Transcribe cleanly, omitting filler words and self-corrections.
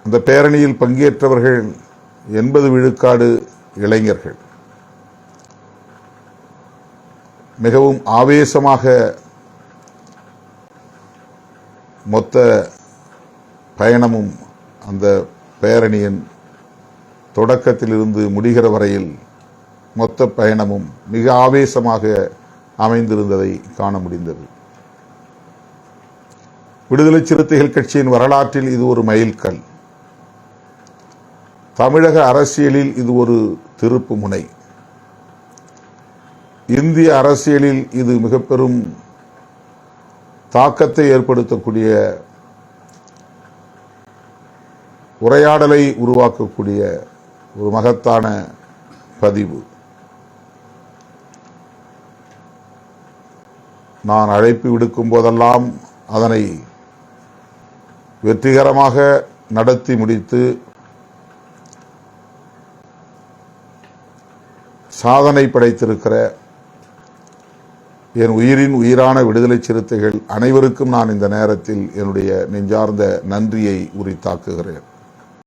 அந்த பேரணியில் பங்கேற்றவர்கள் 80 விழுக்காடு இளைஞர்கள். மிகவும் ஆவேசமாக மொத்த பயணமும் அந்த பேரணியின் தொடக்கத்திலிருந்து முடிகிற வரையில் மொத்த பயணமும் மிக ஆவேசமாக அமைந்திருந்ததை காண முடிந்தது. விடுதலை சிறுத்தைகள் கட்சியின் வரலாற்றில் இது ஒரு மைல்கல். தமிழக அரசியலில் இது ஒரு திருப்பு முனை. இந்திய அரசியலில் இது மிக பெரும் தாக்கத்தை ஏற்படுத்தக்கூடிய, உரையாடலை உருவாக்கக்கூடிய ஒரு மகத்தான பதிவு. நான் அழைப்பு விடுக்கும் போதெல்லாம் அதனை வெற்றிகரமாக நடத்தி முடித்து சாதனை படைத்திருக்கிற என் உயிரின் உயிரான விடுதலை சிறுத்தைகள் அனைவருக்கும் நான் இந்த நேரத்தில் என்னுடைய நெஞ்சார்ந்த நன்றியை உரித்தாக்குகிறேன்.